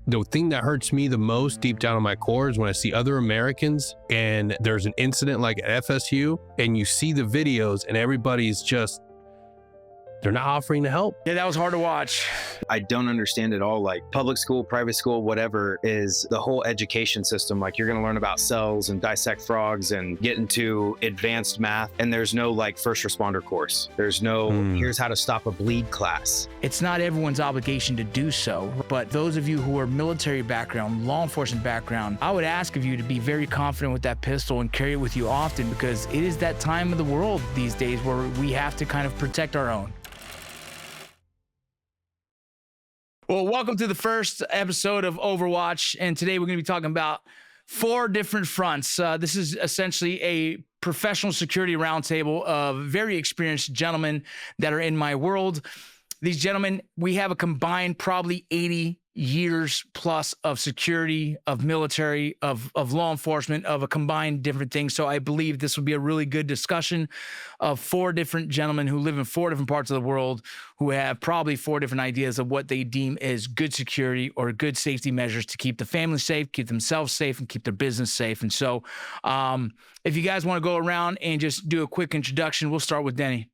The thing that hurts me the most deep down in my core is when I see other Americans and there's an incident like at FSU and you see the videos and everybody's just, they're not offering to help. Yeah, that was hard to watch. I don't understand at all, like public school, private school, whatever, is the whole education system. Like you're going to learn about cells and dissect frogs and get into advanced math. And there's no like first responder course. There's no, here's how to stop a bleed class. It's not everyone's obligation to do so, but those of you who are military background, law enforcement background, I would ask of you to be very confident with that pistol and carry it with you often, because it is that time of the world these days where we have to kind of protect our own. Well, welcome to the first episode of Overwatch, and today we're going to be talking about 4 different fronts. This is essentially a professional security roundtable of very experienced gentlemen that are in my world. These gentlemen, we have a combined probably 80 years plus of security, of military, of law enforcement, of a combined different thing. So I believe this will be a really good discussion of 4 different gentlemen who live in 4 different parts of the world, who have probably 4 different ideas of what they deem as good security or good safety measures to keep the family safe, keep themselves safe, and keep their business safe. And so if you guys want to go around and just do a quick introduction, we'll start with Denny.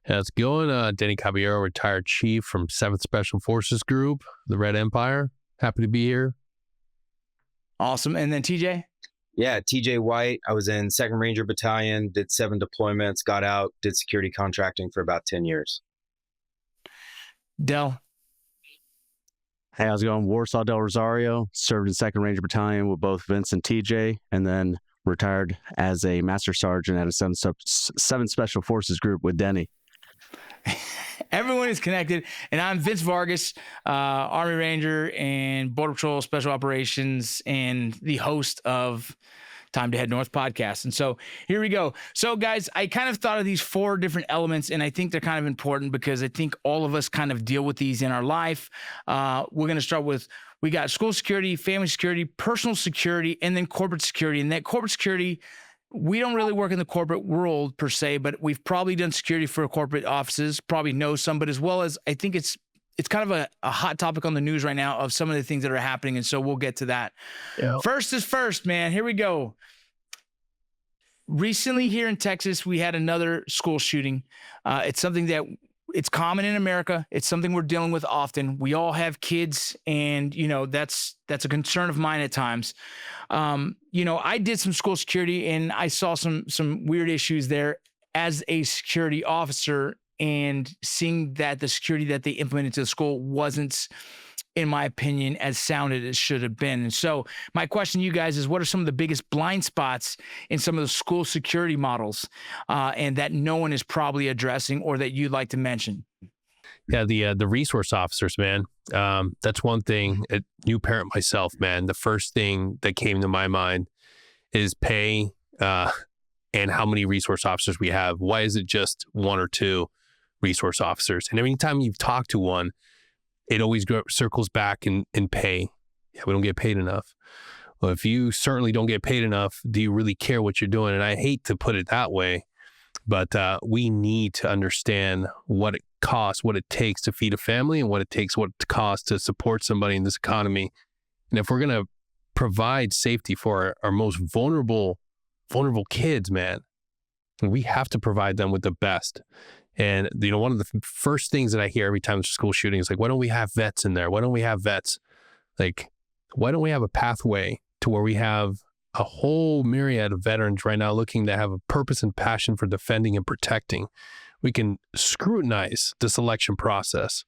How's it going? Denny Caballero, retired chief from 7th Special Forces Group, the Red Empire. Happy to be here. Awesome. And then TJ? Yeah, TJ White. I was in 2nd Ranger Battalion, did 7 deployments, got out, did security contracting for about 10 years. Del? Hey, how's it going? Warsaw Del Rosario, served in 2nd Ranger Battalion with both Vincent and TJ, and then retired as a Master Sergeant at a 7th Special Forces Group with Denny. Everyone is connected, and I'm Vince Vargas, Army Ranger and Border Patrol Special Operations, and the host of Time to Head North podcast. And so here we go. So guys, I kind of thought of these 4 different elements, and I think they're kind of important because I think all of us kind of deal with these in our life. We're going to start with, we got school security, family security, personal security, and then corporate security. And that corporate security, we don't really work in the corporate world per se, but we've probably done security for corporate offices, probably know some, but as well as I think it's kind of a hot topic on the news right now of some of the things that are happening. And so we'll get to that. Yeah. First is first, man. Here we go. Recently here in Texas, we had another school shooting. It's something that it's common in America. It's something we're dealing with often. We all have kids, and that's a concern of mine at times. I did some school security, and I saw some weird issues there as a security officer, and seeing that the security that they implemented to the school wasn't, in my opinion, as sound as it should have been. And so my question to you guys is, what are some of the biggest blind spots in some of the school security models and that no one is probably addressing or that you'd like to mention? Yeah, the resource officers, man. That's one thing. New parent myself, man. The first thing that came to my mind is pay and how many resource officers we have. Why is it just 1 or 2 resource officers? And every time you've talked to one, it always circles back in pay. Yeah, we don't get paid enough. Well, if you certainly don't get paid enough, do you really care what you're doing? And I hate to put it that way, but we need to understand what it costs, what it takes to feed a family, and what it costs to support somebody in this economy. And if we're going to provide safety for our most vulnerable kids, man, we have to provide them with the best. And, one of the first things that I hear every time there's a school shooting is like, why don't we have vets in there? Why don't we have vets? Like, why don't we have a pathway to where we have a whole myriad of veterans right now looking to have a purpose and passion for defending and protecting? We can scrutinize the selection process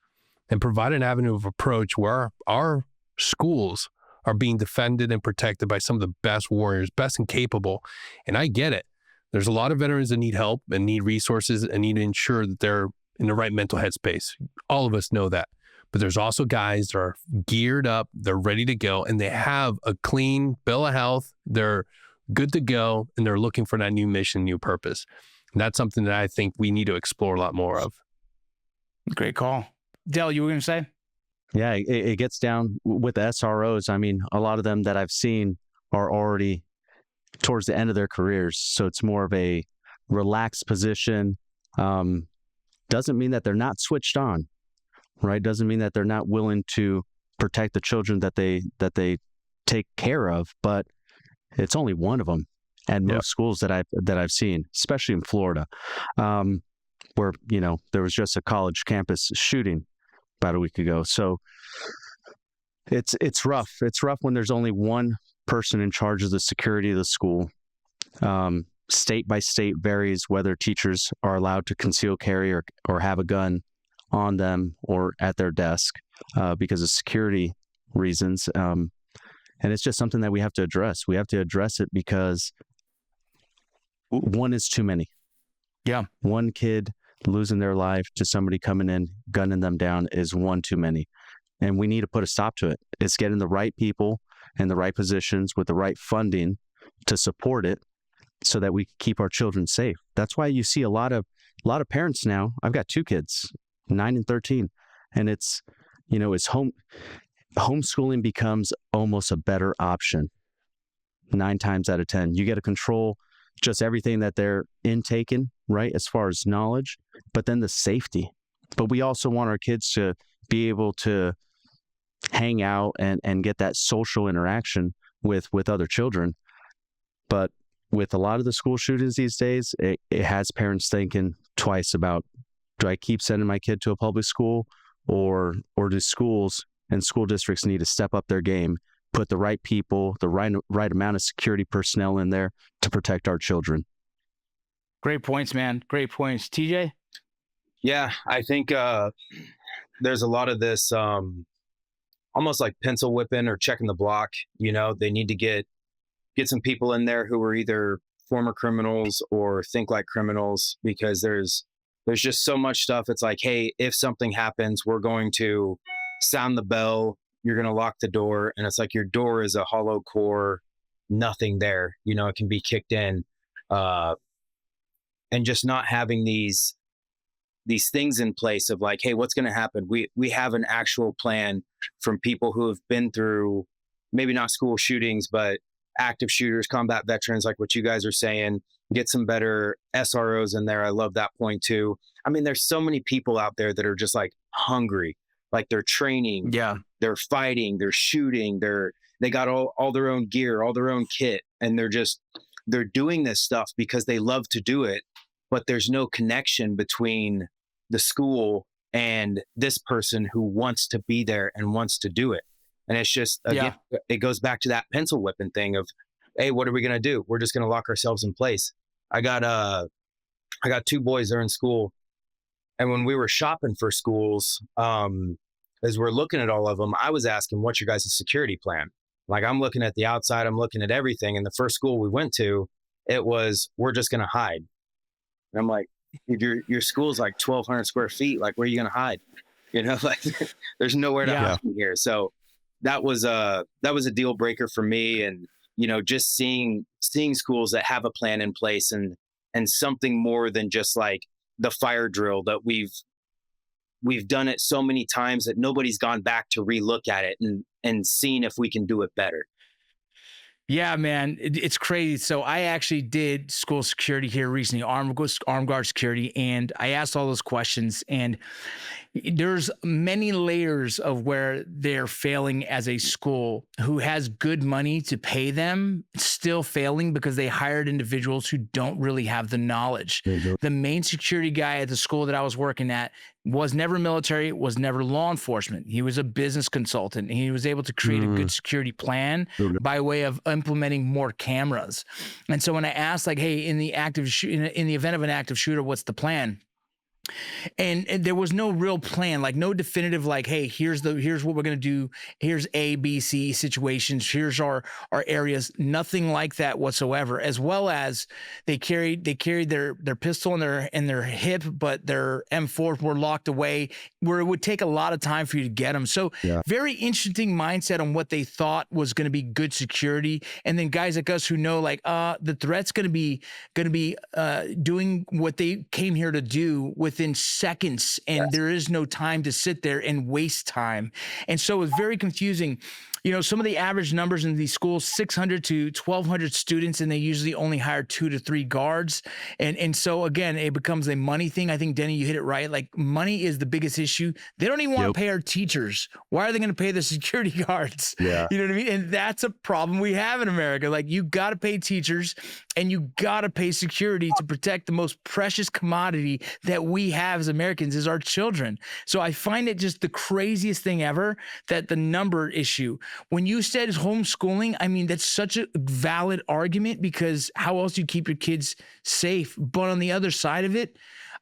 and provide an avenue of approach where our schools are being defended and protected by some of the best warriors, best and capable. And I get it. There's a lot of veterans that need help and need resources and need to ensure that they're in the right mental headspace. All of us know that. But there's also guys that are geared up, they're ready to go, and they have a clean bill of health. They're good to go, and they're looking for that new mission, new purpose. And that's something that I think we need to explore a lot more of. Great call. Del, you were going to say? Yeah, it gets down with the SROs. I mean, a lot of them that I've seen are already towards the end of their careers. So it's more of a relaxed position. Doesn't mean that they're not switched on, right? Doesn't mean that they're not willing to protect the children that they take care of, but it's only one of them at most schools that I've seen, especially in Florida, where there was just a college campus shooting about a week ago. So it's rough. It's rough when there's only one person in charge of the security of the school. State by state varies whether teachers are allowed to conceal carry or have a gun on them or at their desk because of security reasons. And it's just something that we have to address. We have to address it because one is too many. Yeah. One kid losing their life to somebody coming in, gunning them down is one too many. And we need to put a stop to it. It's getting the right people in the right positions with the right funding to support it so that we keep our children safe. That's why you see a lot of parents now. I've got 2 kids, 9 and 13, and it's homeschooling becomes almost a better option 9 times out of 10. You get to control just everything that they're intaking, right, as far as knowledge, but then the safety. But we also want our kids to be able to hang out and get that social interaction with other children. But with a lot of the school shootings these days, it has parents thinking twice about, do I keep sending my kid to a public school or do schools and school districts need to step up their game, put the right people, the right amount of security personnel in there to protect our children? Great points, man. Great points. TJ? Yeah, I think there's a lot of this almost like pencil whipping or checking the block. They need to get some people in there who are either former criminals or think like criminals, because there's just so much stuff. It's like, hey, if something happens, we're going to sound the bell, you're going to lock the door. And it's like your door is a hollow core, nothing there. It can be kicked in. And just not having these things in place of like, hey, what's going to happen? We have an actual plan from people who have been through maybe not school shootings, but active shooters, combat veterans, like what you guys are saying. Get some better SROs in there. I love that point too. I mean, there's so many people out there that are just like hungry, like they're training, they're fighting, they're shooting, they got all their own gear, all their own kit, and they're doing this stuff because they love to do it, but there's no connection between the school and this person who wants to be there and wants to do it. And it's just, again, it goes back to that pencil whipping thing of, hey, what are we going to do? We're just going to lock ourselves in place. I got 2 boys, they're in school. And when we were shopping for schools, as we're looking at all of them, I was asking, what's your guys' security plan? Like, I'm looking at the outside, I'm looking at everything. And the first school we went to, it was, we're just going to hide. And I'm like, your school's like 1,200 square feet. Like, where are you going to hide? Like there's nowhere to hide here. So that was a deal breaker for me. And, just seeing schools that have a plan in place and something more than just like the fire drill that we've done it so many times that nobody's gone back to relook at it and seen if we can do it better. Yeah, man, it's crazy. So I actually did school security here recently, armed guard security, and I asked all those questions, and there's many layers of where they're failing as a school who has good money to pay them, still failing because they hired individuals who don't really have the knowledge. Mm-hmm. The main security guy at the school that I was working at was never military, was never law enforcement. He was a business consultant. He was able to create a good security plan by way of implementing more cameras. And so when I asked, like, hey, in the event of an active shooter, what's the plan? And there was no real plan, like no definitive, like, hey, here's what we're going to do. Here's A, B, C situations. Here's our areas. Nothing like that whatsoever. As well as they carried their pistol in their hip, but their M4s were locked away where it would take a lot of time for you to get them. So very interesting mindset on what they thought was going to be good security. And then guys like us who know, like, the threat's going to be doing what they came here to do with within seconds, and there is no time to sit there and waste time. And so it's very confusing. You know, some of the average numbers in these schools, 600 to 1,200 students, and they usually only hire 2 to 3 guards. And so, again, it becomes a money thing. I think, Denny, you hit it right. Like, money is the biggest issue. They don't even want to pay our teachers. Why are they going to pay the security guards? Yeah. You know what I mean? And that's a problem we have in America. Like, you got to pay teachers and you got to pay security to protect the most precious commodity that we have as Americans is our children. So I find it just the craziest thing ever that the number issue. When you said homeschooling, I mean, that's such a valid argument, because how else do you keep your kids safe? But on the other side of it,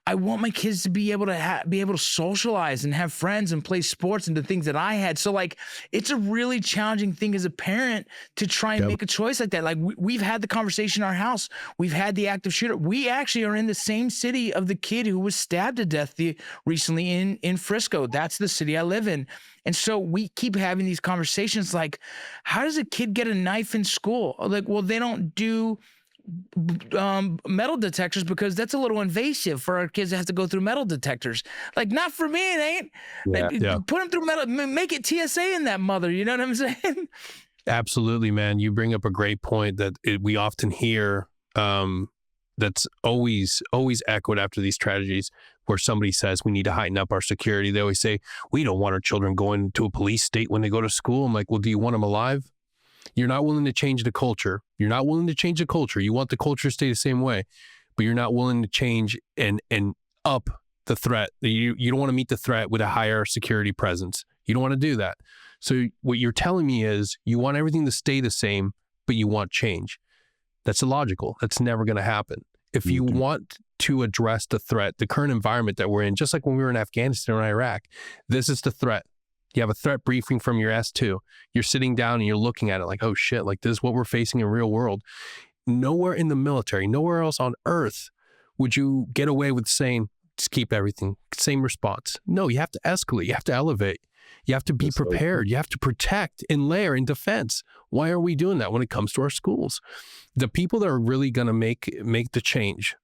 I want my kids to be able to socialize and have friends and play sports and the things that I had. So like, it's a really challenging thing as a parent to try and make a choice like that. Like we've had the conversation in our house. We've had the active shooter. We actually are in the same city of the kid who was stabbed to death recently in Frisco. That's the city I live in. And so we keep having these conversations like, how does a kid get a knife in school? Like, well, they don't do metal detectors because that's a little invasive for our kids to have to go through metal detectors. Like, not for me, it ain't. Put them through metal, make it TSA in that mother. You know what I'm saying? Absolutely, man. You bring up a great point that we often hear that's always echoed after these tragedies, where somebody says we need to heighten up our security. They always say, we don't want our children going to a police state when they go to school. I'm like, well, do you want them alive? You're not willing to change the culture. You want the culture to stay the same way, but you're not willing to change and up the threat. You don't want to meet the threat with a higher security presence. You don't want to do that. So what you're telling me is you want everything to stay the same, but you want change. That's illogical. That's never going to happen. If you want to address the threat, the current environment that we're in, just like when we were in Afghanistan or Iraq, this is the threat. You have a threat briefing from your S2. You're sitting down and you're looking at it like, oh shit, like this is what we're facing in real world. Nowhere in the military, nowhere else on earth would you get away with saying, just keep everything, same response. No, you have to escalate. You have to elevate. You have to be prepared. You have to protect and layer in defense. Why are we doing that when it comes to our schools? The people that are really going to make the change,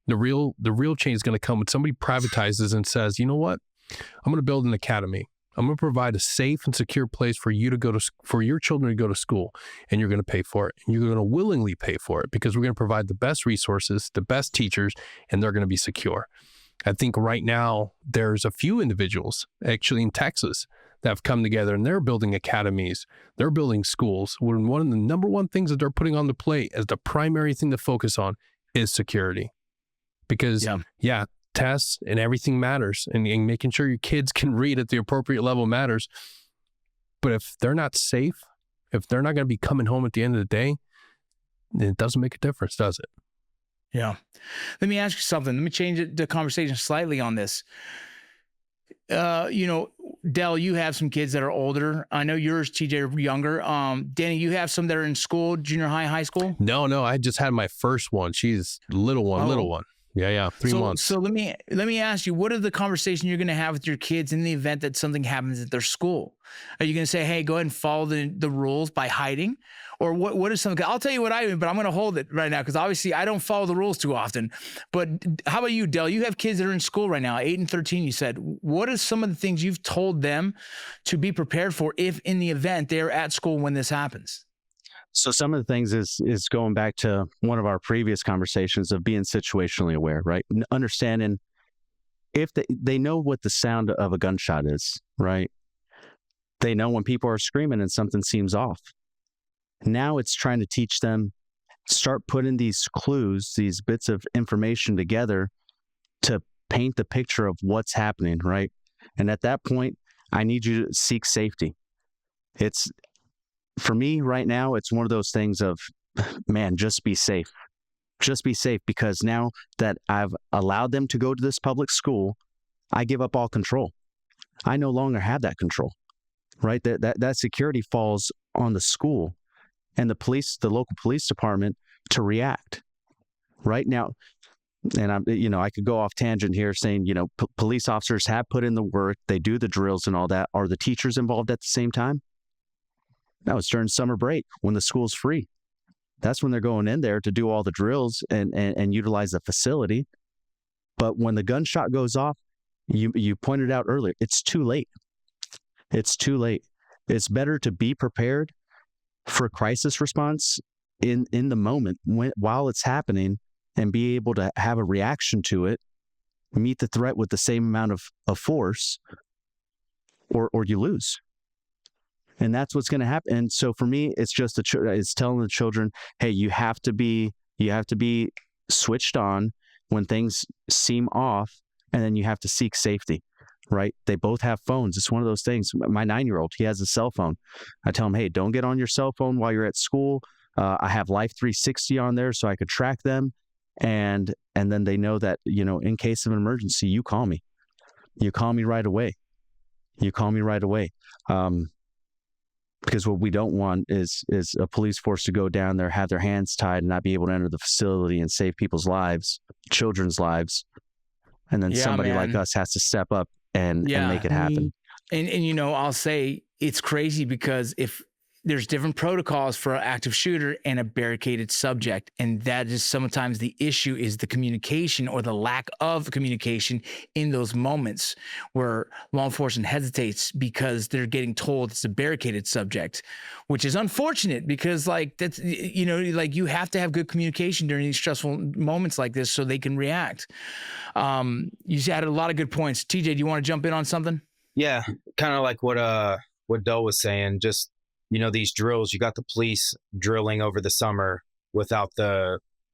the real change is going to come when somebody privatizes and says, you know what? I'm going to build an academy. I'm going to provide a safe and secure place for you to go to, for your children to go to school, and you're going to pay for it. And you're going to willingly pay for it because we're going to provide the best resources, the best teachers, and they're going to be secure. I think right now there's a few individuals actually in Texas that have come together and they're building academies, they're building schools. When one of the number one things that they're putting on the plate as the primary thing to focus on is security. Because tests and everything matters, and making sure your kids can read at the appropriate level matters. But if they're not safe, if they're not going to be coming home at the end of the day, then it doesn't make a difference, does it? Yeah. Let me ask you something. Let me change the conversation slightly on this. Del, you have some kids that are older. I know yours, TJ, are younger. Danny, you have some that are in school, junior high, high school? No. I just had my first one. She's little one. Yeah. 3 months. So let me ask you, what are the conversation you're going to have with your kids in the event that something happens at their school? Are you going to say, hey, go ahead and follow the rules by hiding? Or what is something? I'll tell you what I do, but I'm going to hold it right now because obviously I don't follow the rules too often. But how about you, Del? You have kids that are in school right now, 8 and 13, you said. What are some of the things you've told them to be prepared for if in the event they're at school when this happens? So some of the things is going back to one of our previous conversations of being situationally aware, right? Understanding if they know what the sound of a gunshot is, right? They know when people are screaming and something seems off. Now it's trying to teach them, start putting these clues, these bits of information together to paint the picture of what's happening, right? And at that point, I need you to seek safety. For me right now, it's one of those things of, man, just be safe. Just be safe, because now that I've allowed them to go to this public school, I give up all control. I no longer have that control, right? That security falls on the school and the local police department to react. Right now, and I could go off tangent here saying, police officers have put in the work, they do the drills and all that. Are the teachers involved at the same time? No, it's during summer break when the school's free. That's when they're going in there to do all the drills and utilize the facility. But when the gunshot goes off, you pointed out earlier, it's too late. It's too late. It's better to be prepared for crisis response in the moment while it's happening, and be able to have a reaction to it, meet the threat with the same amount of force, or you lose. And that's what's going to happen. And so for me, it's just it's telling the children, hey, you have to be switched on when things seem off, and then you have to seek safety, right? They both have phones. It's one of those things. My 9-year-old, he has a cell phone. I tell him, hey, don't get on your cell phone while you're at school. I have Life 360 on there so I could track them. And then they know that, in case of an emergency, you call me. You call me right away. Because what we don't want is a police force to go down there, have their hands tied, and not be able to enter the facility and save people's lives, children's lives. And then somebody like us has to step up and make it happen. And I'll say it's crazy because if there's different protocols for an active shooter and a barricaded subject. And that is sometimes the issue, is the communication or the lack of communication in those moments where law enforcement hesitates because they're getting told it's a barricaded subject, which is unfortunate because that's, you have to have good communication during these stressful moments like this so they can react. You added a lot of good points. TJ, do you want to jump in on something? Yeah, kind of like what Doe was saying, just, these drills, you got the police drilling over the summer without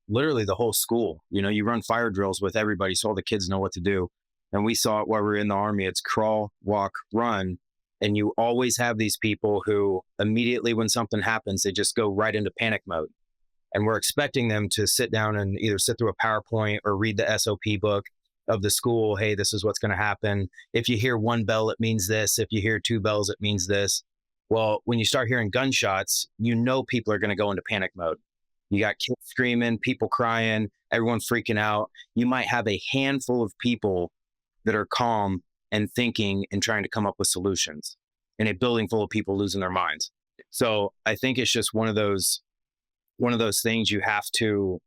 literally the whole school. You run fire drills with everybody so all the kids know what to do. And we saw it while we were in the Army. It's crawl, walk, run. And you always have these people who immediately when something happens, they just go right into panic mode. And we're expecting them to sit down and either sit through a PowerPoint or read the SOP book of the school. Hey, this is what's going to happen. If you hear one bell, it means this. If you hear two bells, it means this. Well, when you start hearing gunshots, people are going to go into panic mode. You got kids screaming, people crying, everyone freaking out. You might have a handful of people that are calm and thinking and trying to come up with solutions in a building full of people losing their minds. So I think it's just one of those things you have to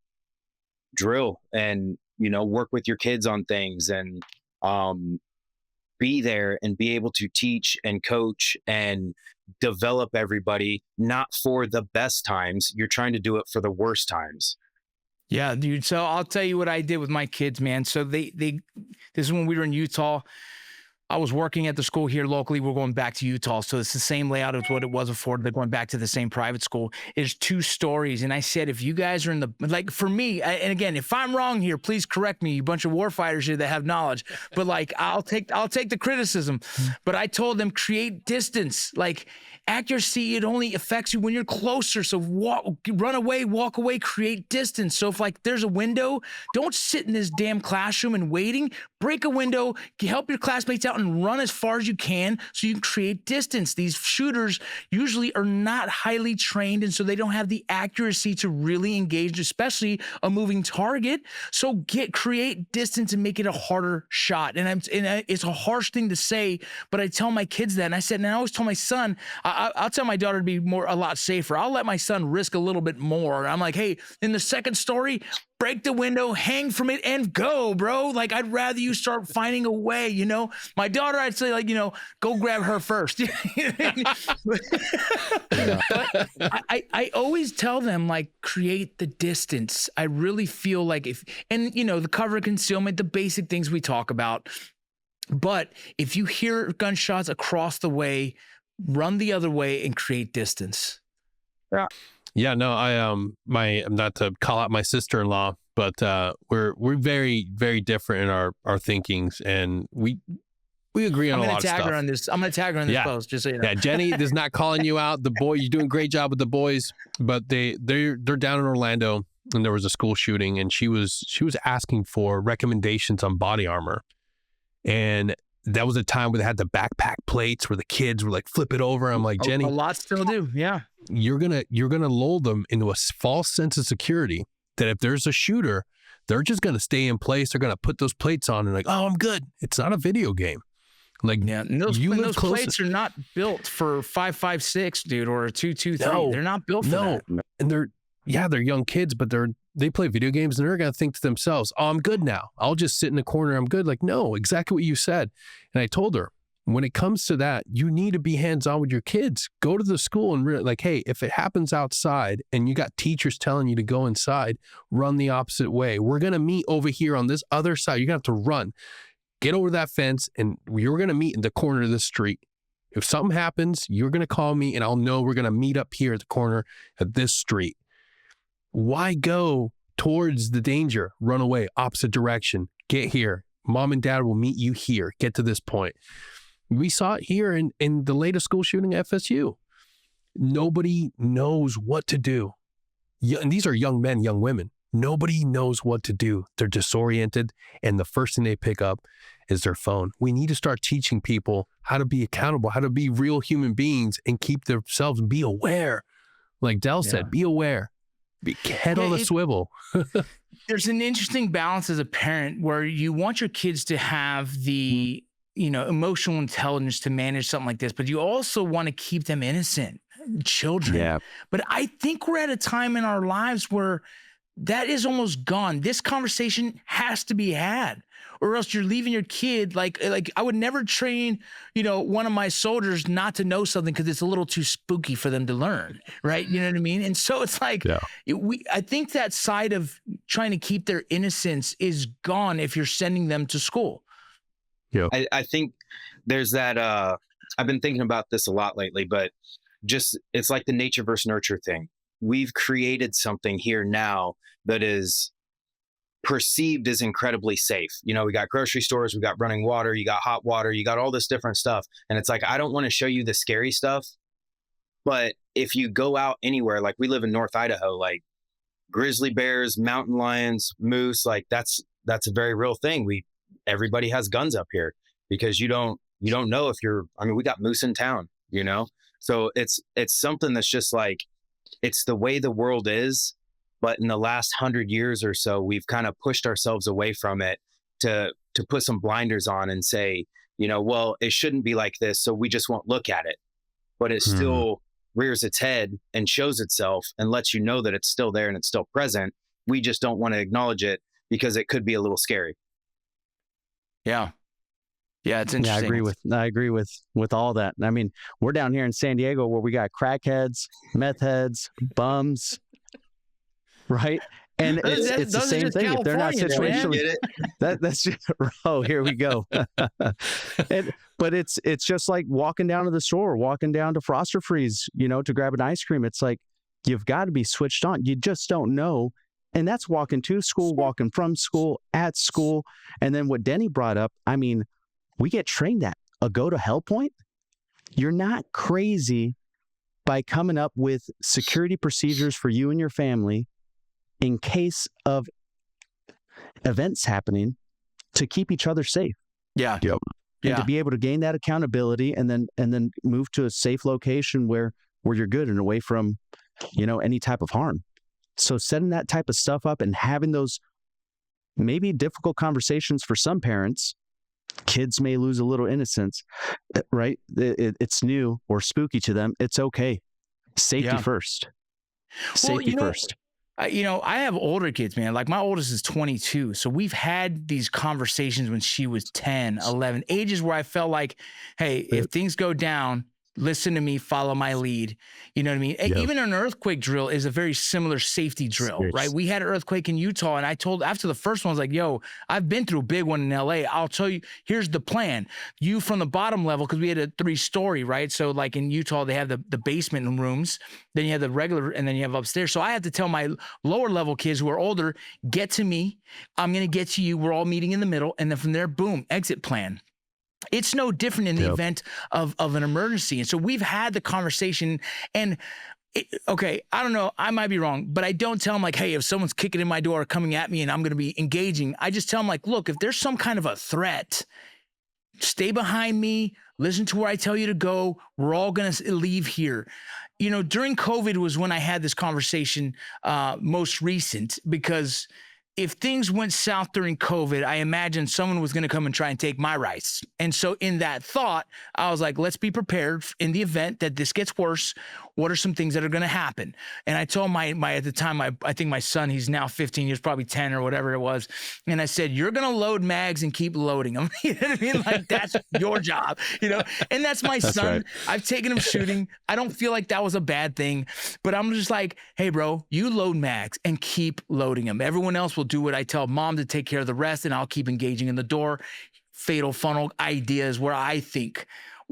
drill and, work with your kids on things and be there and be able to teach and coach and develop everybody, not for the best times. You're trying to do it for the worst times. Yeah, dude. So I'll tell you what I did with my kids, man. So this is when we were in Utah. I was working at the school here locally. We're going back to Utah. So it's the same layout as what it was before. They're going back to the same private school. It's 2 stories. And I said, if you guys are for me, and again, if I'm wrong here, please correct me, you bunch of warfighters here that have knowledge, but I'll take the criticism. But I told them, create distance. Accuracy, it only affects you when you're closer. So run away, walk away, create distance. So if there's a window, don't sit in this damn classroom and waiting. Break a window, help your classmates out and run as far as you can so you can create distance. These shooters usually are not highly trained, and so they don't have the accuracy to really engage, especially a moving target. So create distance and make it a harder shot. And it's a harsh thing to say, but I tell my kids that. And I said, and I always tell my son, I'll tell my daughter to be a lot safer. I'll let my son risk a little bit more. I'm like, hey, in the second story, break the window, hang from it, and go, bro. I'd rather you start finding a way, My daughter, I'd say, go grab her first. But I always tell them, create the distance. I really feel the cover concealment, the basic things we talk about. But if you hear gunshots across the way, run the other way and create distance. Yeah, no, I'm not to call out my sister-in-law, but we're very, very different in our thinkings, and we agree on a lot of stuff. I'm going to tag her on this post, just so you know. Yeah, Jenny is not calling you out. The boy, you're doing a great job with the boys, but they're down in Orlando, and there was a school shooting, and she was asking for recommendations on body armor, and that was a time where they had the backpack plates where the kids were flip it over. I'm like, Jenny, a lot still do. Yeah. You're going to lull them into a false sense of security that if there's a shooter, they're just going to stay in place. They're going to put those plates on and oh, I'm good. It's not a video game. And those plates are not built for 5.56, dude, or a 2.23. No, they're not built for that. And they're young kids, but they're they play video games and they're going to think to themselves, oh, I'm good now. I'll just sit in the corner. I'm good. Like, no, exactly what you said. And I told her, when it comes to that, you need to be hands-on with your kids. Go to the school and like, hey, if it happens outside and you got teachers telling you to go inside, run the opposite way. We're going to meet over here on this other side. You're going to have to run. Get over that fence and you're going to meet in the corner of the street. If something happens, you're going to call me and I'll know we're going to meet up here at the corner of this street. Why go towards the danger? Run away, opposite direction. Get here. Mom and dad will meet you here. Get to this point. We saw it here in the latest school shooting at FSU. Nobody knows what to do. And these are young men, young women. Nobody knows what to do. They're disoriented, and the first thing they pick up is their phone. We need to start teaching people how to be accountable, how to be real human beings and keep themselves, be aware. Like Del said, be aware. Be head on a swivel. There's an interesting balance as a parent where you want your kids to have the emotional intelligence to manage something like this, but you also want to keep them innocent children. Yeah. But I think we're at a time in our lives where that is almost gone. This conversation has to be had, or else you're leaving your kid like I would never train, one of my soldiers not to know something because it's a little too spooky for them to learn, right? You know what I mean? And so it's like, I think that side of trying to keep their innocence is gone if you're sending them to school. Yeah, I think there's that. I've been thinking about this a lot lately, but it's like the nature versus nurture thing. We've created something here now that is perceived as incredibly safe. We got grocery stores, we got running water, you got hot water, you got all this different stuff. And it's like, I don't want to show you the scary stuff, but if you go out anywhere, like we live in North Idaho, like grizzly bears, mountain lions, moose, like that's a very real thing. Everybody has guns up here because you don't know if we got moose in town, so it's something that's just like, it's the way the world is. But in the last 100 years or so, we've kind of pushed ourselves away from it to put some blinders on and say, well, it shouldn't be like this, so we just won't look at it. But it still rears its head and shows itself and lets you know that it's still there and it's still present. We just don't want to acknowledge it because it could be a little scary. Yeah. Yeah, it's interesting. I agree with all that. I mean, we're down here in San Diego where we got crackheads, meth heads, bums, right? And it's the same thing. If they're not situationally, that's just, here we go. But it's just like walking down to the store, walking down to Froster Freeze, to grab an ice cream. It's like, you've got to be switched on. You just don't know. And that's walking to school, walking from school, at school. And then what Denny brought up, I mean, we get trained at a go to hell point. You're not crazy by coming up with security procedures for you and your family in case of events happening to keep each other safe. Yeah. Yep. And to be able to gain that accountability and then move to a safe location where you're good and away from, any type of harm. So setting that type of stuff up and having those maybe difficult conversations for some parents, kids may lose a little innocence, right? It's new or spooky to them. It's okay. Safety first. Safety first. I have older kids, man. Like my oldest is 22. So we've had these conversations when she was 10, 11, ages where I felt like, hey, if things go down, listen to me, follow my lead. You know what I mean? Yep. Even an earthquake drill is a very similar safety drill, right? We had an earthquake in Utah, and I told, after the first one, I was like, yo, I've been through a big one in LA. I'll tell you, here's the plan. You from the bottom level, because we had a 3-story, right? So like in Utah, they have the basement rooms, then you have the regular, and then you have upstairs. So I had to tell my lower level kids who are older, get to me. I'm going to get to you. We're all meeting in the middle. And then from there, boom, exit plan. It's no different in the event of an emergency. And so we've had the conversation and I don't know, I might be wrong, but I don't tell them like, hey, if someone's kicking in my door or coming at me and I'm going to be engaging, I just tell them like, look, if there's some kind of a threat, stay behind me, listen to where I tell you to go. We're all going to leave here. During COVID was when I had this conversation most recent, because if things went south during COVID, I imagined someone was going to come and try and take my rights. And so in that thought, I was like, let's be prepared in the event that this gets worse. what are some things that are going to happen? And I told my at the time, I think my son, he's now 15 years, probably 10 or whatever it was. And I said, you're going to load mags and keep loading them. You know what I mean? Like, that's your job, you know? And that's my son. right. I've taken him shooting. I don't feel like that was a bad thing, but I'm just like, hey, bro, you load mags and keep loading them. Everyone else will do what I tell mom to take care of the rest, and I'll keep engaging in the door. Fatal funnel ideas where I think.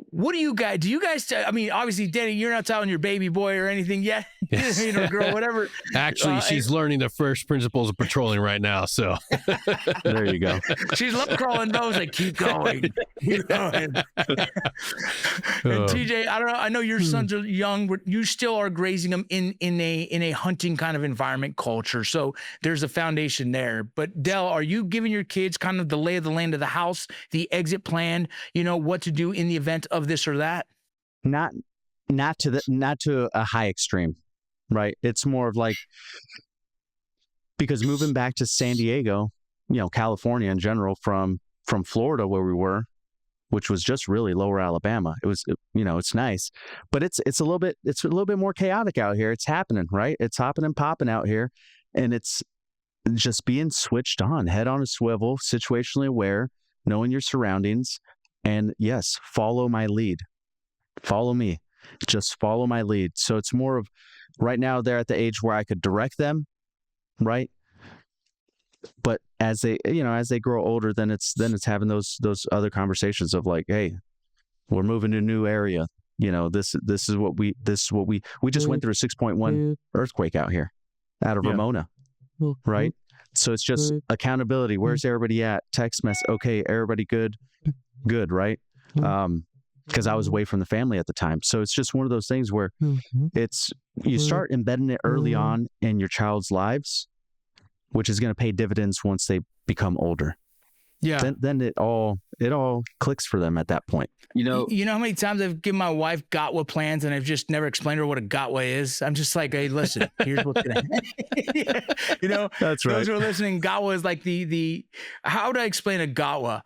What do you guys, I mean, obviously, Danny, you're not telling your baby boy or anything yet, Yes. you know, girl, whatever. Actually, she's learning the first principles of patrolling right now. So There you go. She's lip crawling those, like, keep going. Keep going. And TJ, I don't know. I know your sons are young, but you still are grazing them in a hunting kind of environment culture. So there's a foundation there. But Del, are you giving your kids kind of the lay of the land of the house, the exit plan, you know, what to do in the event of this or that? Not to a high extreme, right? It's more of like, because moving back to San Diego, you know, California in general, from Florida where we were, which was just really lower Alabama. You know, it's nice, but it's a little bit more chaotic out here. It's happening, right? It's hopping and popping out here, and it's just being switched on, head on a swivel, situationally aware, knowing your surroundings. And yes, follow my lead. Follow me. Just follow my lead. So it's more of, right now they're at the age where I could direct them, right? But as they grow older, then it's having those other conversations of like, hey, we're moving to a new area. You know, this is what we just went through a 6.1 earthquake out here, out of Ramona, right? So it's just accountability. Where's everybody at? Text message. Okay, everybody good, right? Because I was away from the family at the time. So it's just one of those things where you start embedding it early on in your child's lives, which is going to pay dividends once they become older. Yeah. Then it all clicks for them at that point. You know how many times I've given my wife Gatwa plans and I've just never explained to her what a Gatwa is. I'm just like, hey, listen, here's what's gonna happen. You know, that's right. Those who are listening, Gatwa is like the how would I explain a Gatwa?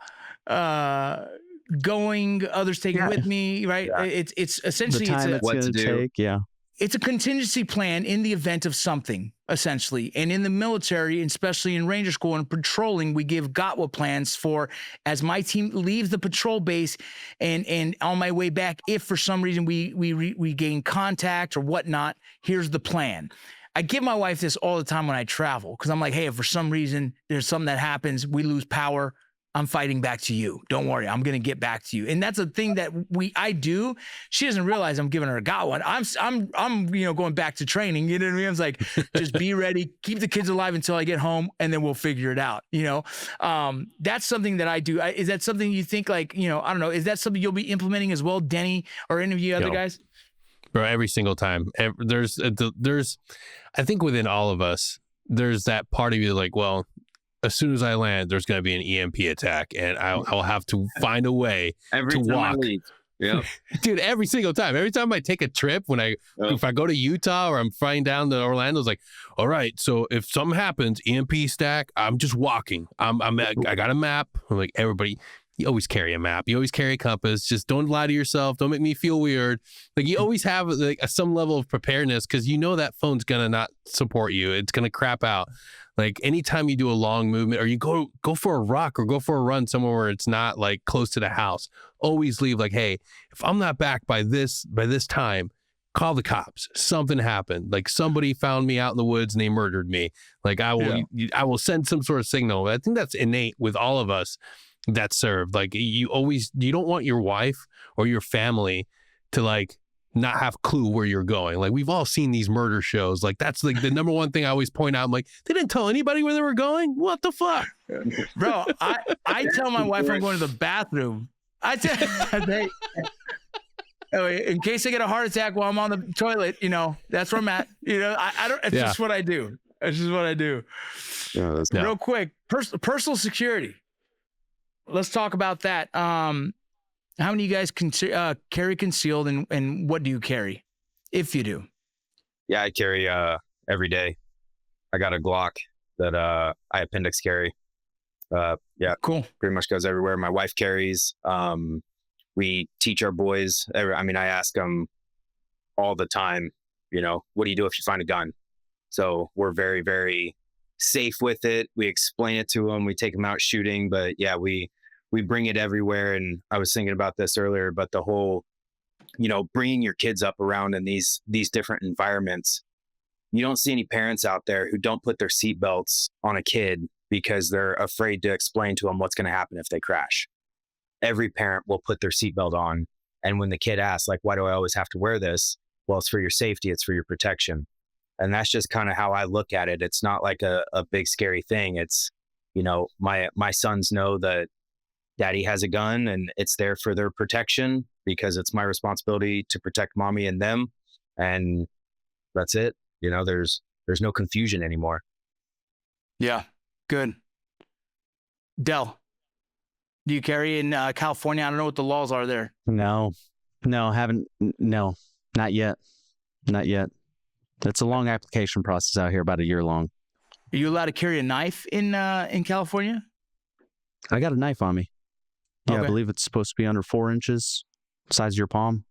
Going, others taking with me, right? Yeah. It's essentially the time it's what going to take. Yeah. It's a contingency plan in the event of something, essentially. And in the military, especially in Ranger School and patrolling, we give Gatwa plans for, as my team leaves the patrol base and on my way back, if for some reason we gain contact or whatnot, here's the plan. I give my wife this all the time when I travel, because I'm like, hey, if for some reason there's something that happens, we lose power, I'm fighting back to you. Don't worry, I'm gonna get back to you. And that's a thing that I do. She doesn't realize I'm giving her a Gatwa. I'm going back to training. You know what I mean? I was like, just be ready, keep the kids alive until I get home, and then we'll figure it out. You know, that's something that I do. Is that something you think, like, you know, I don't know, is that something you'll be implementing as well, Denny, or any of you other guys? Bro, every single time. There's I think within all of us, there's that part of you like, well, as soon as I land, there's going to be an EMP attack, and I'll have to find a way to walk. Yeah, dude, every single time. Every time I take a trip, if I go to Utah or I'm flying down to Orlando, it's like, all right, so if something happens, EMP stack, I'm just walking. I got a map. I'm like, everybody, you always carry a map. You always carry a compass. Just don't lie to yourself. Don't make me feel weird. Like, you always have like some level of preparedness, because you know that phone's gonna not support you. It's gonna crap out. Like, anytime you do a long movement or you go for a rock or go for a run somewhere where it's not like close to the house, always leave like, hey, if I'm not back by this time, call the cops. Something happened. Like, somebody found me out in the woods and they murdered me. Like, I will send some sort of signal. I think that's innate with all of us that serve. Like, you don't want your wife or your family to like not have a clue where you're going. Like, we've all seen these murder shows. Like, that's like the number one thing I always point out. I'm like, they didn't tell anybody where they were going. What the fuck? Bro, I tell my wife I'm going to the bathroom. In case I get a heart attack while I'm on the toilet, you know, that's where I'm at. You know, I don't, it's just what I do. It's just what I do. Yeah, real quick, personal security. Let's talk about that. How many of you guys carry concealed, and what do you carry, if you do? Yeah, I carry every day. I got a Glock that I appendix carry. Yeah, cool. Pretty much goes everywhere. My wife carries. We teach our boys. I ask them all the time, what do you do if you find a gun? So we're very, very safe with it. We explain it to them. We take them out shooting, but yeah, we bring it everywhere. And I was thinking about this earlier, but the whole, bringing your kids up around in these different environments. You don't see any parents out there who don't put their seatbelts on a kid because they're afraid to explain to them what's going to happen if they crash. Every parent will put their seatbelt on. And when the kid asks, like, why do I always have to wear this? Well, it's for your safety. It's for your protection. And that's just kind of how I look at it. It's not like a big scary thing. It's, my sons know that daddy has a gun and it's there for their protection because it's my responsibility to protect mommy and them. And that's it. There's no confusion anymore. Yeah. Good. Del, do you carry in California? I don't know what the laws are there. No, haven't. No, not yet. Not yet. It's a long application process out here, about a year long. Are you allowed to carry a knife in California? I got a knife on me. Yeah, Okay. I believe it's supposed to be under 4 inches, size of your palm.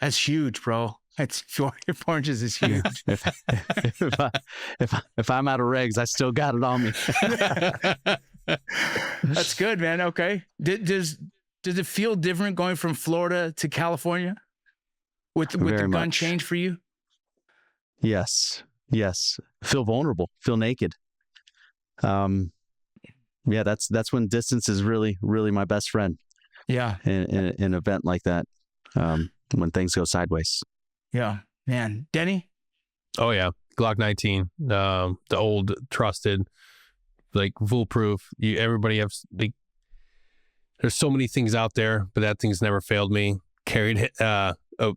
That's huge, bro. That's 4 inches is huge. if I'm out of regs, I still got it on me. That's good, man. Okay. Does it feel different going from Florida to California with the gun much. change for you? Yes. Feel vulnerable. Feel naked. Yeah, that's when distance is really, really my best friend. Yeah. In an event like that, when things go sideways. Yeah, man. Denny? Oh yeah, Glock 19, the old trusted, like foolproof. Everybody has there's so many things out there, but that thing's never failed me. Carried it,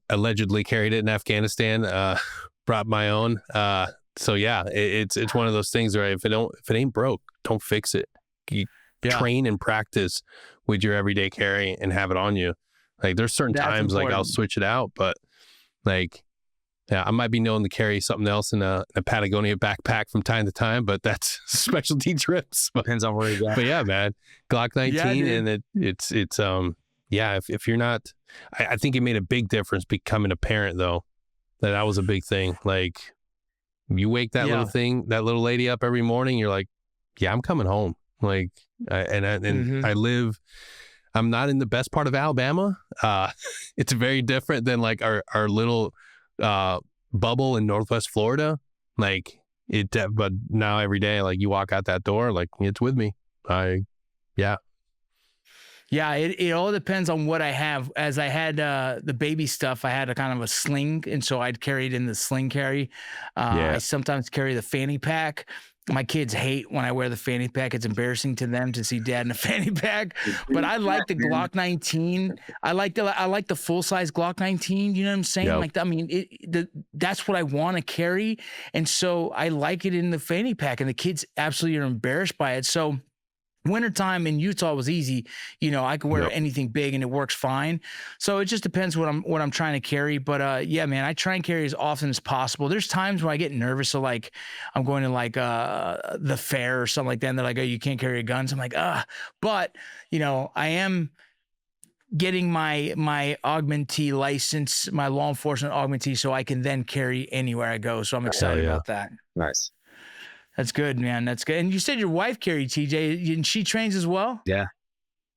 allegedly carried it in Afghanistan. Brought my own. So yeah, it's one of those things where if it ain't broke, don't fix it. You train and practice with your everyday carry and have it on you. Like there's certain times like I'll switch it out, but like, yeah, I might be known to carry something else in a Patagonia backpack from time to time, but that's specialty trips. Depends on where you go. But yeah, man, Glock 19, and it's if you're not, I think it made a big difference becoming a parent though. That was a big thing. Like you wake that little lady up every morning, you're like, yeah, I'm coming home. Like, I live. I'm not in the best part of Alabama. It's very different than like our little bubble in Northwest Florida. Like but now every day, like you walk out that door, like it's with me. Yeah, it all depends on what I have. As I had the baby stuff, I had a kind of a sling, and so I'd carry it in the sling carry. I sometimes carry the fanny pack. My kids hate when I wear the fanny pack. It's embarrassing to them to see dad in a fanny pack. But I like the Glock 19. I like the full size Glock 19. You know what I'm saying? Yep. That's what I want to carry, and so I like it in the fanny pack. And the kids absolutely are embarrassed by it. So wintertime in Utah was easy. I could wear anything big and it works fine. So it just depends what I'm trying to carry. But yeah, man, I try and carry as often as possible. There's times where I get nervous. So like I'm going to like the fair or something like that. And they're like, oh, you can't carry a gun. So I'm like, but I am getting my augmentee license, my law enforcement augmentee, so I can then carry anywhere I go. So I'm excited about that. Nice. That's good, man. That's good. And you said your wife carried, TJ, and she trains as well? Yeah.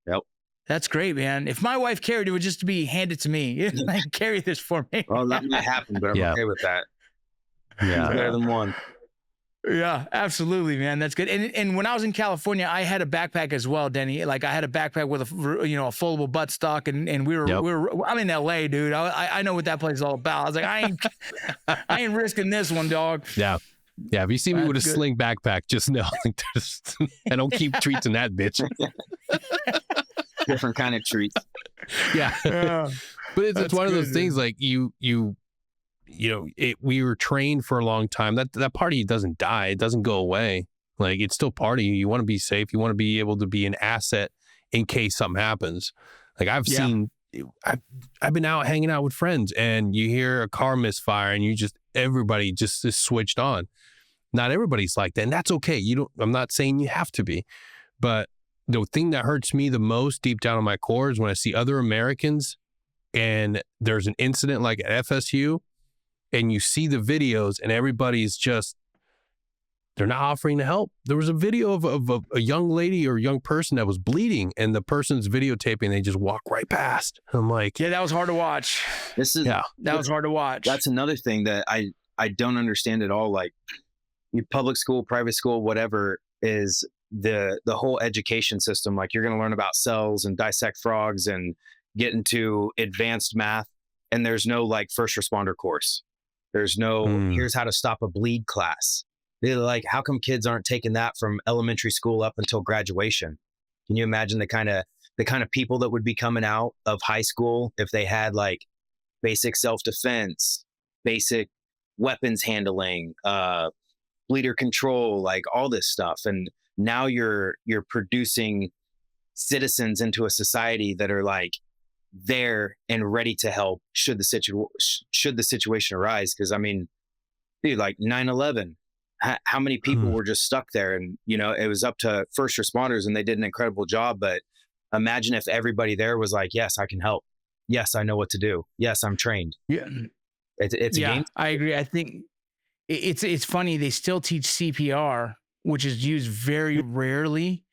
Yep. That's great, man. If my wife carried, it would just be handed to me. Like, carry this for me. Well, that might happen, but I'm okay with that. Yeah. Better than one. Yeah, absolutely, man. That's good. And when I was in California, I had a backpack as well, Denny. Like I had a backpack with a foldable buttstock, and we were I'm in LA, dude. I know what that place is all about. I was like, I ain't risking this one, dog. Yeah. Yeah, if you see me with a sling backpack, just know I don't keep treats in that bitch. Different kind of treats. Yeah. But it's one of those things like we were trained for a long time. That party doesn't die. It doesn't go away. Like it's still part of you. You want to be safe. You want to be able to be an asset in case something happens. Like I've been out hanging out with friends and you hear a car misfire and everybody just is switched on. Not everybody's like that, and that's okay. I'm not saying you have to be, but the thing that hurts me the most deep down in my core is when I see other Americans and there's an incident like at FSU, and you see the videos and everybody's just, they're not offering to help. There was a video of a young lady or young person that was bleeding, and the person's videotaping, they just walk right past. I'm like, Yeah, that was hard to watch. That was hard to watch. That's another thing that I don't understand at all. Like, public school, private school, whatever, is the whole education system. Like, you're going to learn about cells and dissect frogs and get into advanced math, and there's no like first responder course. There's no here's how to stop a bleed class. They're like, how come kids aren't taking that from elementary school up until graduation? Can you imagine the kind of people that would be coming out of high school if they had like basic self-defense, basic weapons handling, bleeder control, like all this stuff? And now you're producing citizens into a society that are like there and ready to help should the situation arise. Because I mean, dude, like 9/11. How many people were just stuck there? And, you know, it was up to first responders and they did an incredible job. But imagine if everybody there was like, yes, I can help. Yes, I know what to do. Yes, I'm trained. Yeah. It's a game. I agree. I think it's funny. They still teach CPR, which is used very rarely.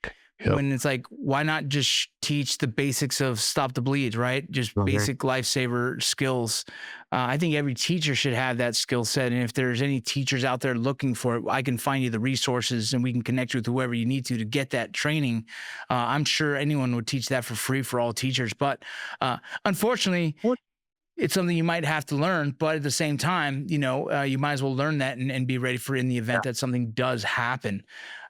Yep. When it's like, why not just teach the basics of stop the bleed, right? Just basic lifesaver skills. I think every teacher should have that skill set. And if there's any teachers out there looking for it, I can find you the resources and we can connect you with whoever you need to get that training. I'm sure anyone would teach that for free for all teachers. But unfortunately, it's something you might have to learn. But at the same time, you know, you might as well learn that and be ready for in the event that something does happen.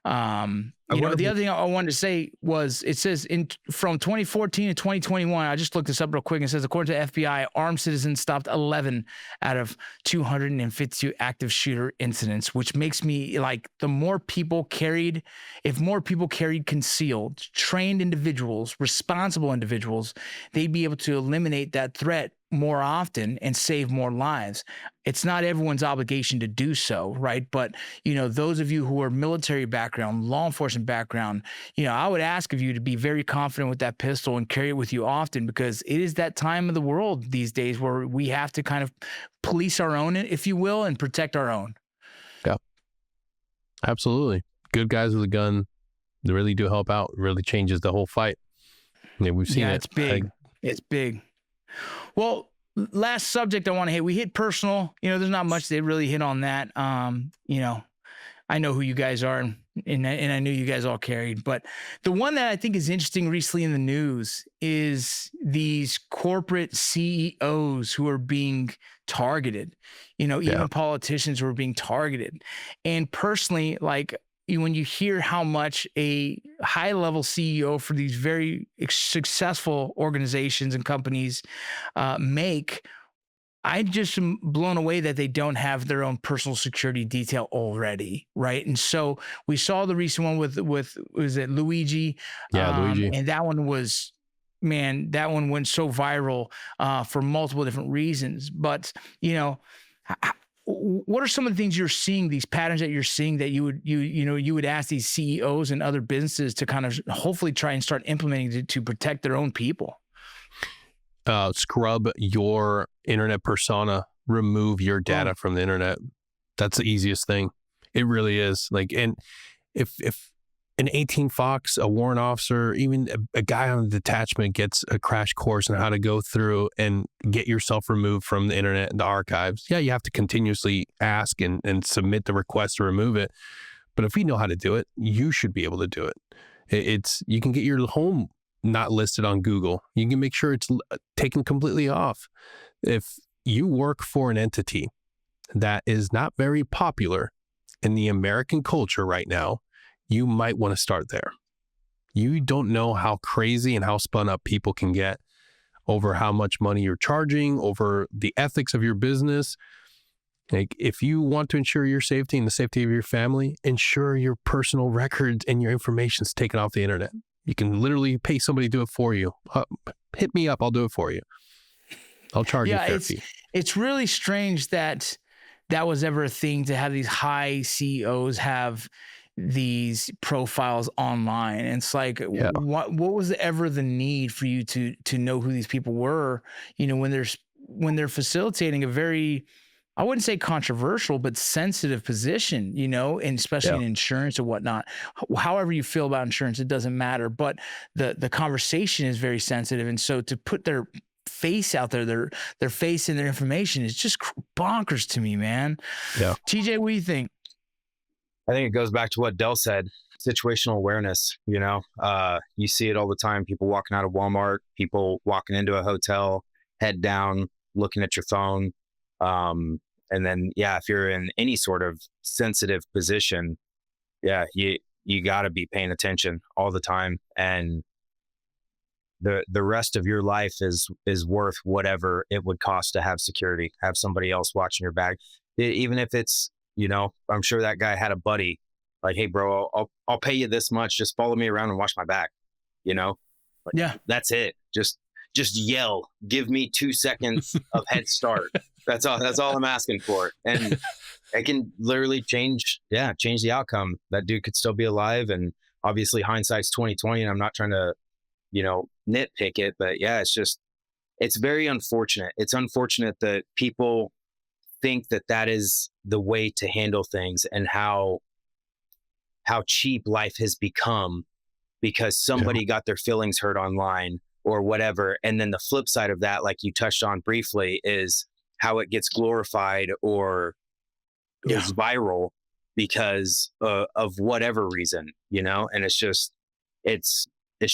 You know, the other thing I wanted to say was, it says from 2014 to 2021, I just looked this up real quick, and it says, according to FBI, armed citizens stopped 11 out of 252 active shooter incidents, which makes me like, if more people carried concealed, trained individuals, responsible individuals, they'd be able to eliminate that threat more often and save more lives. It's not everyone's obligation to do so, right? But, you know, those of you who are military background, law enforcement background, you know, I would ask of you to be very confident with that pistol and carry it with you often, because it is that time of the world these days where we have to kind of police our own, if you will, and protect our own. Yeah, absolutely. Good guys with a gun, they really do help out. It really changes the whole fight. I mean, we've seen it. It's big. It's big. Well, last subject I want to hit. We hit personal. You know, there's not much they really hit on that. You know, I know who you guys are, and I knew you guys all carried. But the one that I think is interesting recently in the news is these corporate CEOs who are being targeted. You know, even politicians who are being targeted. And personally, like, when you hear how much a high-level CEO for these very successful organizations and companies make, I just am blown away that they don't have their own personal security detail already, right? And so we saw the recent one with was it Luigi? Yeah, Luigi. And that one was, man, that one went so viral for multiple different reasons. But, you know, what are some of the things you're seeing, these patterns that you're seeing, that you would ask these CEOs and other businesses to kind of hopefully try and start implementing to protect their own people? Scrub your internet persona, remove your data from the internet. That's the easiest thing. It really is. Like, and if an 18 Fox, a warrant officer, even a guy on the detachment gets a crash course on how to go through and get yourself removed from the internet and the archives. Yeah, you have to continuously ask and submit the request to remove it. But if we know how to do it, you should be able to do it. You can get your home not listed on Google. You can make sure it's taken completely off. If you work for an entity that is not very popular in the American culture right now, you might want to start there. You don't know how crazy and how spun up people can get over how much money you're charging, over the ethics of your business. Like, if you want to ensure your safety and the safety of your family, ensure your personal records and your information is taken off the internet. You can literally pay somebody to do it for you. Hit me up, I'll do it for you. I'll charge you a fair fee. It's really strange that was ever a thing, to have these high CEOs have these profiles online. And it's like, Yeah. what was ever the need for you to know who these people were, when they're facilitating a very, I wouldn't say controversial, but sensitive position, and especially Yeah. in insurance or whatnot. However you feel about insurance, it doesn't matter. But the conversation is very sensitive. And so to put their face out there, their face and their information is just bonkers to me, man. Yeah. TJ, what do you think? I think it goes back to what Del said, situational awareness. You see it all the time. People walking out of Walmart, people walking into a hotel, head down, looking at your phone. And then, if you're in any sort of sensitive position, you got to be paying attention all the time. And the rest of your life is worth whatever it would cost to have security, have somebody else watching your back. Even if it's, I'm sure that guy had a buddy like, hey bro, I'll pay you this much. Just follow me around and watch my back. That's it. Just yell, give me 2 seconds of head start. That's all I'm asking for. And it can literally change the outcome. That dude could still be alive. And obviously hindsight's 2020, and I'm not trying to, nitpick it, but it's very unfortunate. It's unfortunate that people think that is the way to handle things, and how cheap life has become because somebody got their feelings hurt online or whatever. And then the flip side of that, like you touched on briefly, is how it gets glorified or is viral because of whatever reason, and it's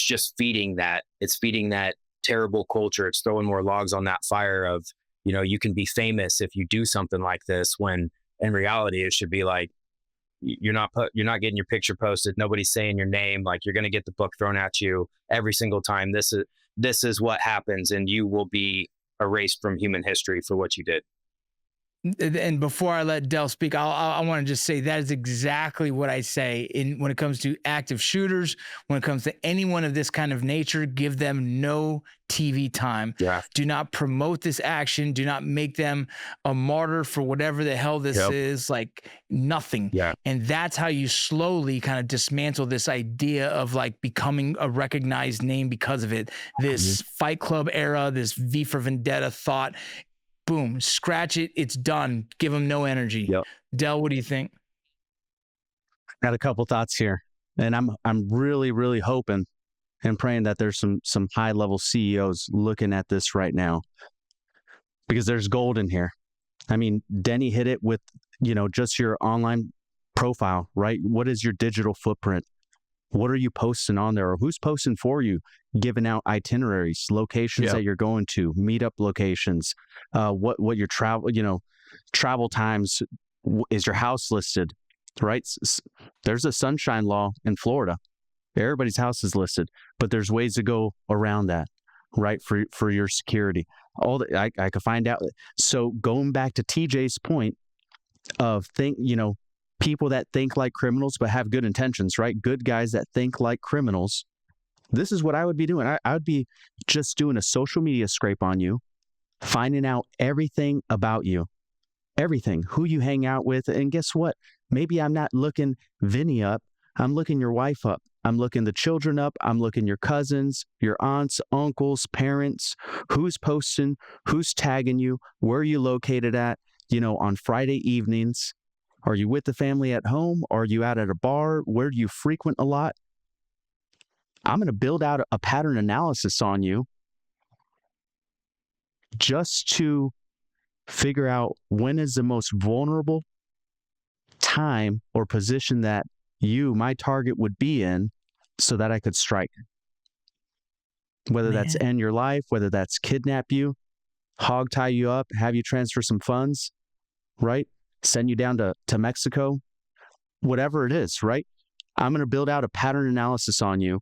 just feeding that. It's feeding that terrible culture. It's throwing more logs on that fire of, you can be famous if you do something like this, when in reality it should be like, you're not getting your picture posted. Nobody's saying your name. Like, you're going to get the book thrown at you every single time. This is what happens, and you will be erased from human history for what you did. And before I let Del speak, I want to just say that is exactly what I say when it comes to active shooters, when it comes to anyone of this kind of nature. Give them no TV time. Yeah. Do not promote this action. Do not make them a martyr for whatever the hell this is. Like, nothing. Yeah. And that's how you slowly kind of dismantle this idea of like becoming a recognized name because of it. This Fight Club era, this V for Vendetta thought. Boom, scratch it. It's done. Give them no energy. Yep. Del, what do you think? Got a couple thoughts here, and I'm really, really hoping and praying that there's some high level CEOs looking at this right now, because there's gold in here. I mean, Denny hit it with, just your online profile, right? What is your digital footprint? What are you posting on there, or who's posting for you? Giving out itineraries, locations that you're going to, meetup locations, what your travel times. Is your house listed, right? There's a sunshine law in Florida. Everybody's house is listed, but there's ways to go around that, right? For your security. All that I could find out. So going back to TJ's point of people that think like criminals but have good intentions, right? Good guys that think like criminals. This is what I would be doing. I would be just doing a social media scrape on you, finding out everything about you, everything, who you hang out with. And guess what? Maybe I'm not looking Vinny up. I'm looking your wife up. I'm looking the children up. I'm looking your cousins, your aunts, uncles, parents, who's posting, who's tagging you, where are you located at, on Friday evenings. Are you with the family at home? Are you out at a bar? Where do you frequent a lot? I'm going to build out a pattern analysis on you just to figure out when is the most vulnerable time or position that my target, would be in, so that I could strike. Whether that's end your life, whether that's kidnap you, hog tie you up, have you transfer some funds, right? Send you down to Mexico, whatever it is, right? I'm going to build out a pattern analysis on you.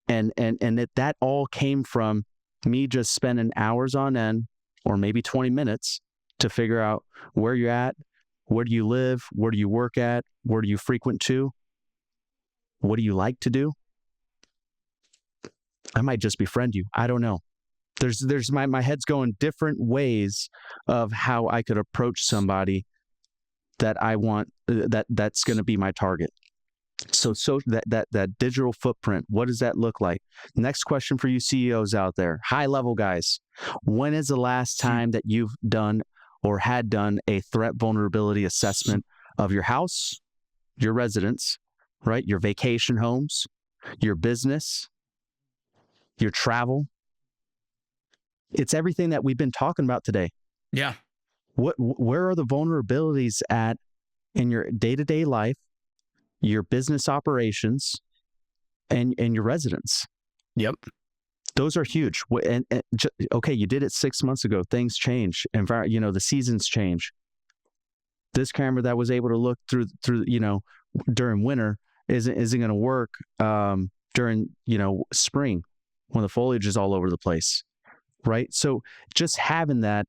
And that all came from me just spending hours on end, or maybe 20 minutes, to figure out where you're at, where do you live, where do you work at, where do you frequent to, what do you like to do. I might just befriend you. I don't know. There's my head's going different ways of how I could approach somebody that I want, that's going to be my target. So that digital footprint, what does that look like? Next question for you CEOs out there, high level guys. When is the last time that you've done or had done a threat vulnerability assessment of your house, your residence, right? Your vacation homes, your business, your travel? It's everything that we've been talking about today. Yeah. Where are the vulnerabilities at in your day-to-day life, your business operations, and your residence? Yep. Those are huge. Okay, you did it 6 months ago. Things change. The seasons change. This camera that was able to look through during winter isn't going to work during spring when the foliage is all over the place, right? So just having that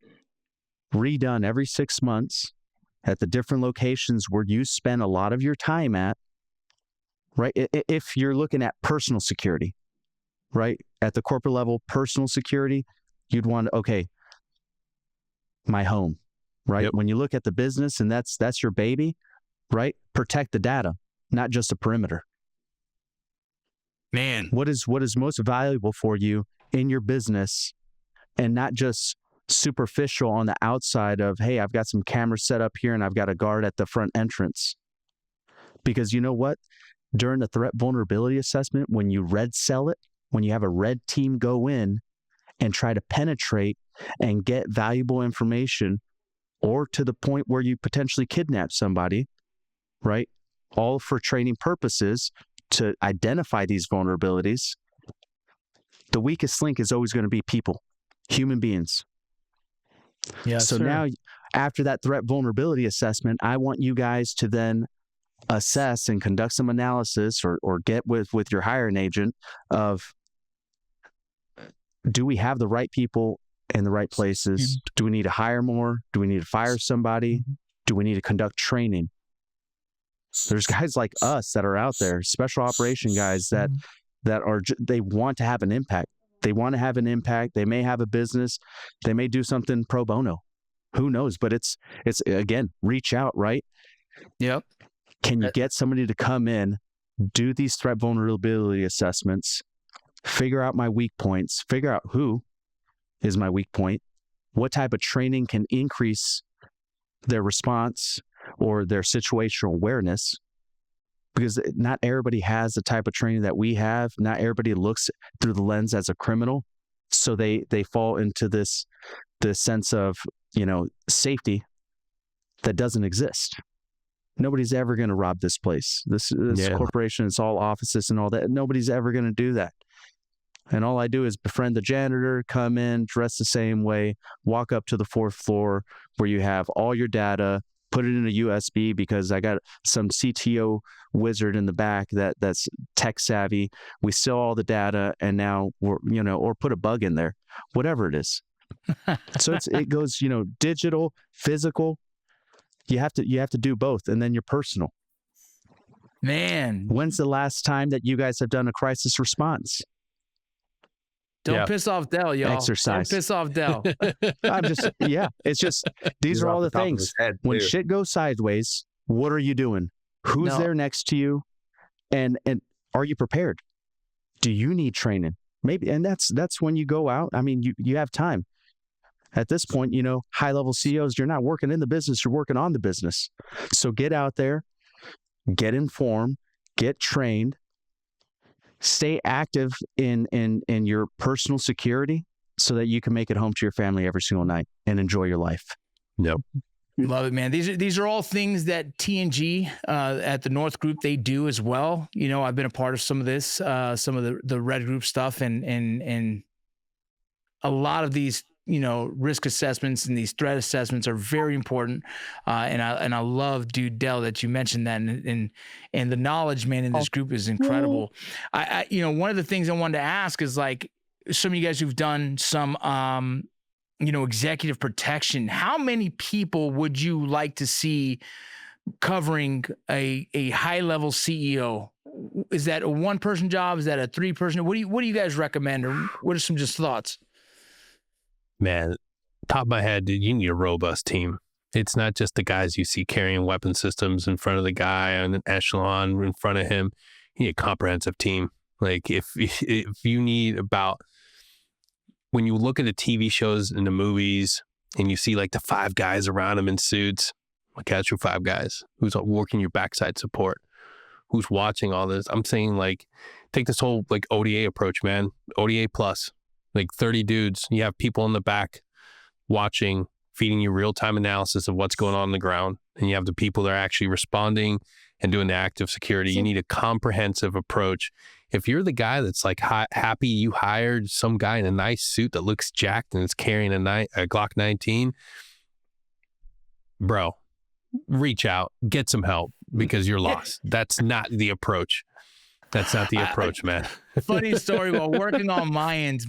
redone every 6 months at the different locations where you spend a lot of your time at, right? If you're looking at personal security, right? At the corporate level, personal security, you'd want, okay, my home, right? Yep. When you look at the business and that's your baby, right? Protect the data, not just a perimeter. Man. What is most valuable for you in your business, and not just superficial on the outside of, hey, I've got some cameras set up here and I've got a guard at the front entrance. Because you know what? During the threat vulnerability assessment, when you red cell it, when you have a red team go in and try to penetrate and get valuable information, or to the point where you potentially kidnap somebody, right? All for training purposes to identify these vulnerabilities. The weakest link is always going to be people, human beings. Yes, so sir. Now, after that threat vulnerability assessment, I want you guys to then assess and conduct some analysis or get with your hiring agent of, do we have the right people in the right places? Do we need to hire more? Do we need to fire somebody? Do we need to conduct training? There's guys like us that are out there, special operation guys that are, they want to have an impact. They want to have an impact. They may have a business. They may do something pro bono. Who knows? But it's again, reach out, right? Yep. Can you get somebody to come in, do these threat vulnerability assessments, figure out my weak points, figure out who is my weak point, what type of training can increase their response or their situational awareness? Because not everybody has the type of training that we have. Not everybody looks through the lens as a criminal. So they fall into this sense of, safety that doesn't exist. Nobody's ever going to rob this place. This corporation, it's all offices and all that. Nobody's ever going to do that. And all I do is befriend the janitor, come in, dress the same way, walk up to the 4th floor where you have all your data, put it in a USB because I got some CTO wizard in the back that's tech savvy. We steal all the data and now we're, or put a bug in there, whatever it is. So it goes, digital, physical. You have to do both, and then your personal. Man, when's the last time that you guys have done a crisis response? Don't piss off Dell, y'all. Exercise. Don't piss off Dell. It's just, these are all the things. When shit goes sideways, what are you doing? Who's there next to you? And are you prepared? Do you need training? Maybe, and that's when you go out. I mean, you have time. At this point, high-level CEOs, you're not working in the business, you're working on the business. So get out there, get informed, get trained, stay active in your personal security so that you can make it home to your family every single night and enjoy your life. Yep. Love it, man. These are all things that TNG at the North Group, they do as well. I've been a part of some of this, some of the Red Group stuff, and a lot of these risk assessments and these threat assessments are very important. And I love, dude, Dell, that you mentioned that, and the knowledge, man, in this group is incredible. I one of the things I wanted to ask is, like, some of you guys who've done some, executive protection, how many people would you like to see covering a high level CEO? Is that a 1-person job? Is that a 3-person? What do you guys recommend? Or what are some just thoughts? Man, top of my head, dude, you need a robust team. It's not just the guys you see carrying weapon systems in front of the guy on an echelon in front of him. You need a comprehensive team. Like if you need about, when you look at the TV shows and the movies and you see like the 5 guys around them in suits, like that's your 5 guys who's working your backside support, who's watching all this. I'm saying like, take this whole like ODA approach, man. ODA plus, like 30 dudes. You have people in the back watching, feeding you real-time analysis of what's going on the ground. And you have the people that are actually responding and doing the active security. You need a comprehensive approach. If you're the guy that's like happy you hired some guy in a nice suit that looks jacked and is carrying a Glock 19, bro, reach out, get some help because you're lost. That's not the approach. That's not the approach, man. Funny story. While working on Mayans,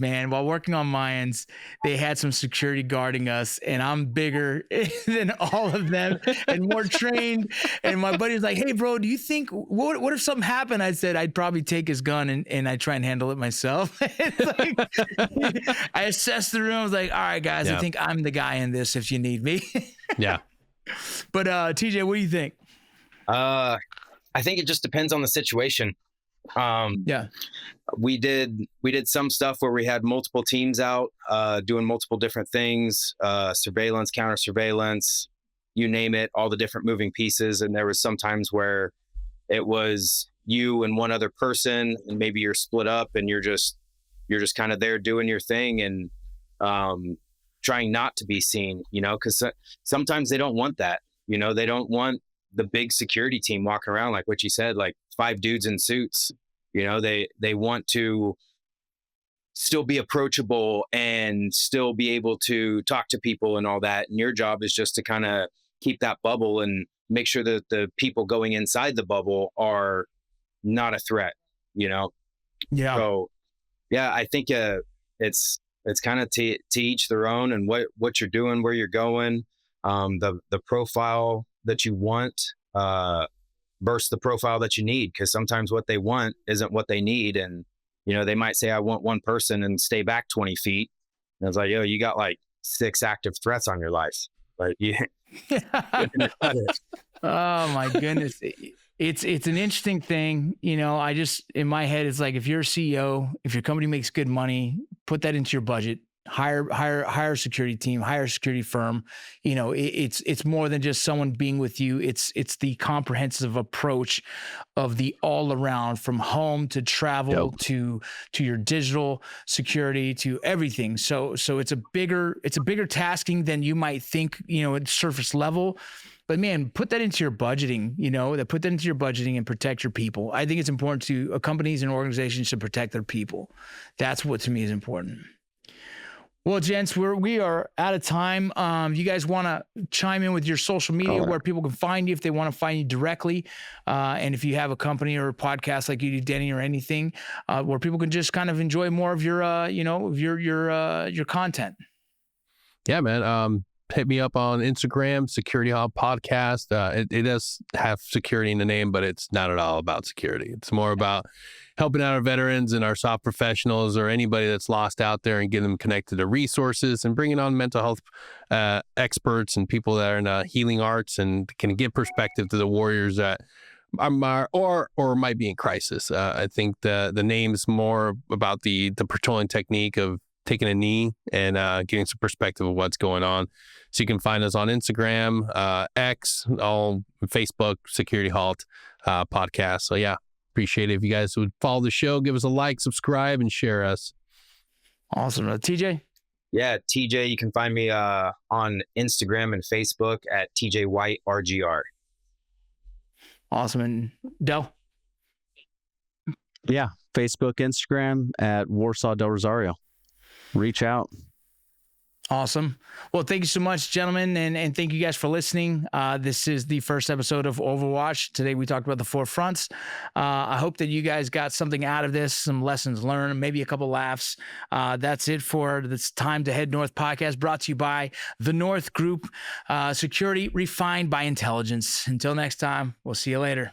they had some security guarding us, and I'm bigger than all of them and more trained. And my buddy was like, "Hey, bro, do you think what if something happened?" I said, "I'd probably take his gun and I'd try and handle it myself." Like, I assessed the room. I was like, "All right, guys, I think I'm the guy in this. If you need me." Yeah. But TJ, what do you think? I think it just depends on the situation. We did some stuff where we had multiple teams out doing multiple different things, surveillance, counter surveillance, you name it, all the different moving pieces. And there was some times where it was you and one other person, and maybe you're split up and you're just kind of there doing your thing and trying not to be seen, because sometimes they don't want that. They don't want the big security team walking around like what you said, like 5 dudes in suits. They want to still be approachable and still be able to talk to people and all that. And your job is just to kind of keep that bubble and make sure that the people going inside the bubble are not a threat, Yeah. So, yeah, I think it's kind of to each their own, and what you're doing, where you're going, the profile that you want, versus the profile that you need, because sometimes what they want isn't what they need. And they might say, I want one person, and stay back 20 feet, and it's like, yo, you got like 6 active threats on your life. Like, oh my goodness, it's an interesting thing. I just, in my head, it's like, if you're a CEO, if your company makes good money, put that into your budget. Hire a security team, hire a security firm. It's more than just someone being with you. It's the comprehensive approach of the all around, from home to travel to your digital security to everything. So it's a bigger tasking than you might think, at surface level. But man, put that into your budgeting, put that into your budgeting and protect your people. I think it's important to companies and organizations to protect their people. That's what to me is important. Well, gents, we are out of time. You guys want to chime in with your social media, where people can find you if they want to find you directly, and if you have a company or a podcast like you do, Denny, or anything, where people can just kind of enjoy more of your, your content. Yeah, man. Hit me up on Instagram, Security Hub Podcast. It does have security in the name, but it's not at all about security. It's more about helping out our veterans and our SOC professionals, or anybody that's lost out there, and getting them connected to resources, and bringing on mental health experts and people that are in healing arts and can give perspective to the warriors that or might be in crisis. I think the name's more about the patrolling technique of taking a knee and getting some perspective of what's going on. So you can find us on Instagram, X, all Facebook, Security Halt Podcast. So yeah, appreciate it if you guys would follow the show, give us a like, subscribe, and share us. Awesome. TJ? Yeah, TJ, you can find me on Instagram and Facebook at TJ White RGR. Awesome. And Del? Yeah, Facebook, Instagram at Warsaw Del Rosario. Reach out. Awesome. Well, thank you so much, gentlemen, and thank you guys for listening. This is the first episode of Overwatch. Today we talked about the 4 fronts. I hope that you guys got something out of this, some lessons learned, maybe a couple laughs. That's it for this Time to Head North podcast, brought to you by the North Group, security refined by intelligence. Until next time, we'll see you later.